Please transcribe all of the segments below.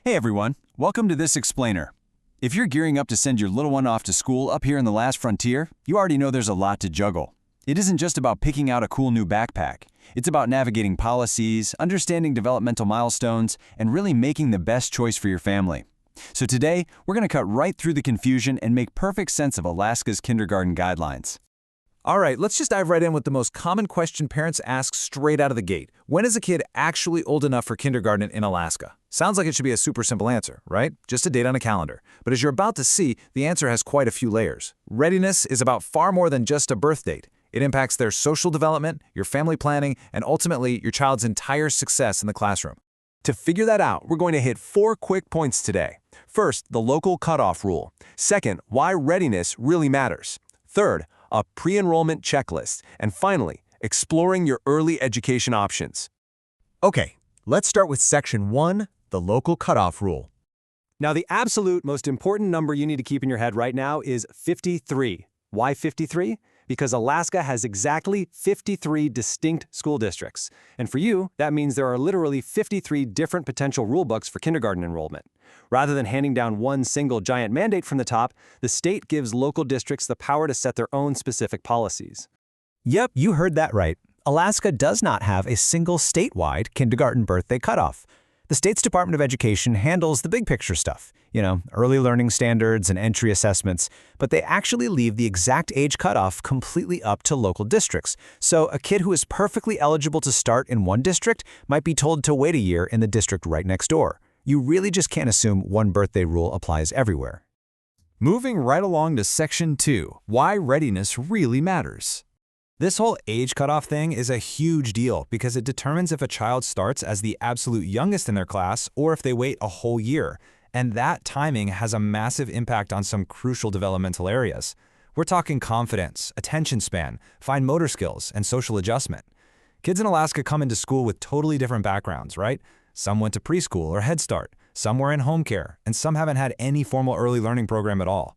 Hey everyone, welcome to this explainer. If you're gearing up to send your little one off to school up here in the last frontier, you already know there's a lot to juggle. It isn't just about picking out a cool new backpack. It's about navigating policies, understanding developmental milestones, and really making the best choice for your family. So today, we're going to cut right through the confusion and make perfect sense of Alaska's kindergarten guidelines. All right, let's just dive right in with the most common question parents ask straight out of the gate. When is a kid actually old enough for kindergarten in Alaska? Sounds like it should be a super simple answer, right? Just a date on a calendar. But as you're about to see, the answer has quite a few layers. Readiness is about far more than just a birth date. It impacts their social development, your family planning, and ultimately your child's entire success in the classroom. To figure that out, we're going to hit 4 quick points today. First, the local cutoff rule. Second, why readiness really matters. Third, a pre-enrollment checklist. And finally, exploring your early education options. Okay, let's start with Section 1, the local cutoff rule. Now, the absolute most important number you need to keep in your head right now is 53. Why 53? Because Alaska has exactly 53 distinct school districts. And for you, that means there are literally 53 different potential rulebooks for kindergarten enrollment. Rather than handing down one single giant mandate from the top, the state gives local districts the power to set their own specific policies. Yep, you heard that right. Alaska does not have a single statewide kindergarten birthday cutoff. The state's Department of Education handles the big picture stuff, early learning standards and entry assessments, but they actually leave the exact age cutoff completely up to local districts. So a kid who is perfectly eligible to start in one district might be told to wait a year in the district right next door. You really just can't assume one birthday rule applies everywhere. Moving right along to Section 2, why readiness really matters. This whole age cutoff thing is a huge deal because it determines if a child starts as the absolute youngest in their class or if they wait a whole year. And that timing has a massive impact on some crucial developmental areas. We're talking confidence, attention span, fine motor skills, and social adjustment. Kids in Alaska come into school with totally different backgrounds, right? Some went to preschool or Head Start, some were in home care, and some haven't had any formal early learning program at all.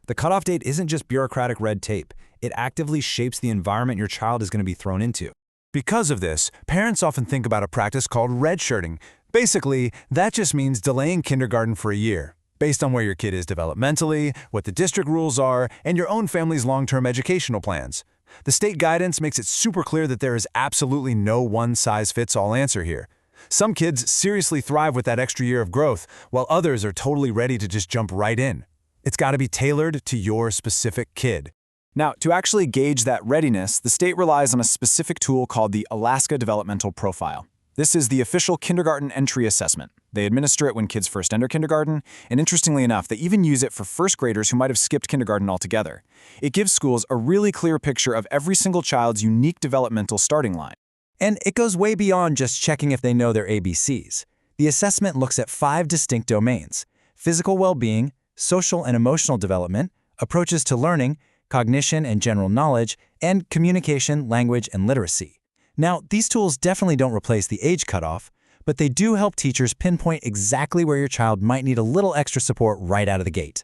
The cutoff date isn't just bureaucratic red tape. It actively shapes the environment your child is going to be thrown into. Because of this, parents often think about a practice called redshirting. Basically, that just means delaying kindergarten for a year, based on where your kid is developmentally, what the district rules are, and your own family's long-term educational plans. The state guidance makes it super clear that there is absolutely no one-size-fits-all answer here. Some kids seriously thrive with that extra year of growth, while others are totally ready to just jump right in. It's got to be tailored to your specific kid. Now, to actually gauge that readiness, the state relies on a specific tool called the Alaska Developmental Profile. This is the official kindergarten entry assessment. They administer it when kids first enter kindergarten, and interestingly enough, they even use it for first graders who might have skipped kindergarten altogether. It gives schools a really clear picture of every single child's unique developmental starting line. And it goes way beyond just checking if they know their ABCs. The assessment looks at 5 distinct domains: physical well-being, social and emotional development, approaches to learning, cognition and general knowledge, and communication, language, and literacy. Now, these tools definitely don't replace the age cutoff, but they do help teachers pinpoint exactly where your child might need a little extra support right out of the gate.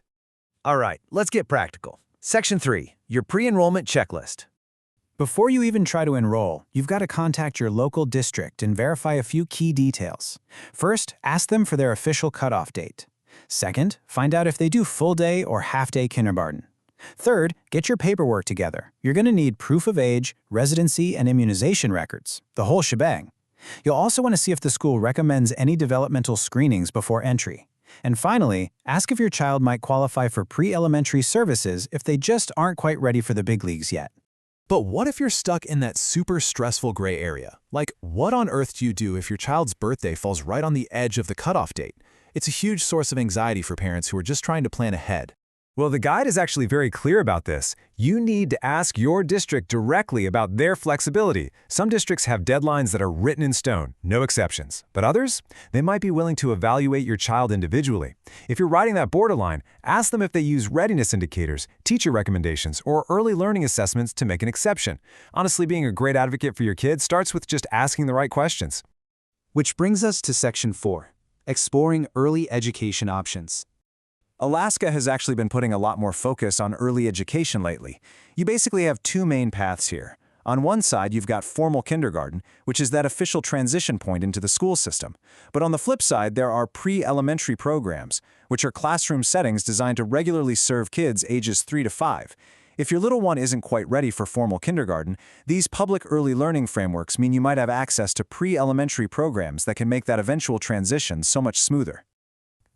All right, let's get practical. Section 3, your pre-enrollment checklist. Before you even try to enroll, you've got to contact your local district and verify a few key details. First, ask them for their official cutoff date. Second, find out if they do full-day or half-day kindergarten. Third, get your paperwork together. You're going to need proof of age, residency, and immunization records, the whole shebang. You'll also want to see if the school recommends any developmental screenings before entry. And finally, ask if your child might qualify for pre-elementary services if they just aren't quite ready for the big leagues yet. But what if you're stuck in that super stressful gray area? Like, what on earth do you do if your child's birthday falls right on the edge of the cutoff date? It's a huge source of anxiety for parents who are just trying to plan ahead. Well, the guide is actually very clear about this. You need to ask your district directly about their flexibility. Some districts have deadlines that are written in stone, no exceptions. But others, they might be willing to evaluate your child individually. If you're riding that borderline, ask them if they use readiness indicators, teacher recommendations, or early learning assessments to make an exception. Honestly, being a great advocate for your kids starts with just asking the right questions. Which brings us to Section 4, exploring early education options. Alaska has actually been putting a lot more focus on early education lately. You basically have 2 main paths here. On one side, you've got formal kindergarten, which is that official transition point into the school system. But on the flip side, there are pre-elementary programs, which are classroom settings designed to regularly serve kids ages 3 to 5. If your little one isn't quite ready for formal kindergarten, these public early learning frameworks mean you might have access to pre-elementary programs that can make that eventual transition so much smoother.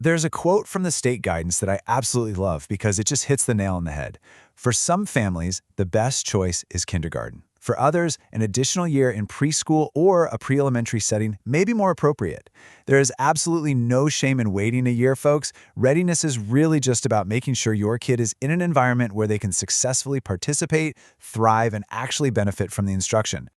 There's a quote from the state guidance that I absolutely love because it just hits the nail on the head. For some families, the best choice is kindergarten. For others, an additional year in preschool or a pre-elementary setting may be more appropriate. There is absolutely no shame in waiting a year, folks. Readiness is really just about making sure your kid is in an environment where they can successfully participate, thrive, and actually benefit from the instruction.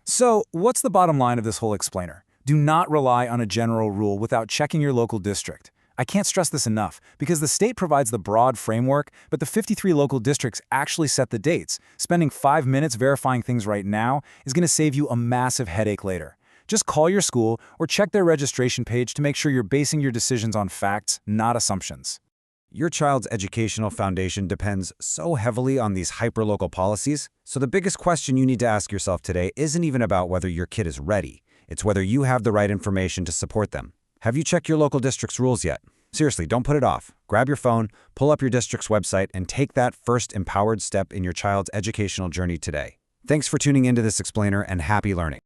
So, what's the bottom line of this whole explainer? Do not rely on a general rule without checking your local district. I can't stress this enough, because the state provides the broad framework, but the 53 local districts actually set the dates. Spending 5 minutes verifying things right now is going to save you a massive headache later. Just call your school or check their registration page to make sure you're basing your decisions on facts, not assumptions. Your child's educational foundation depends so heavily on these hyperlocal policies, so the biggest question you need to ask yourself today isn't even about whether your kid is ready. It's whether you have the right information to support them. Have you checked your local district's rules yet? Seriously, don't put it off. Grab your phone, pull up your district's website, and take that first empowered step in your child's educational journey today. Thanks for tuning into this explainer, and happy learning.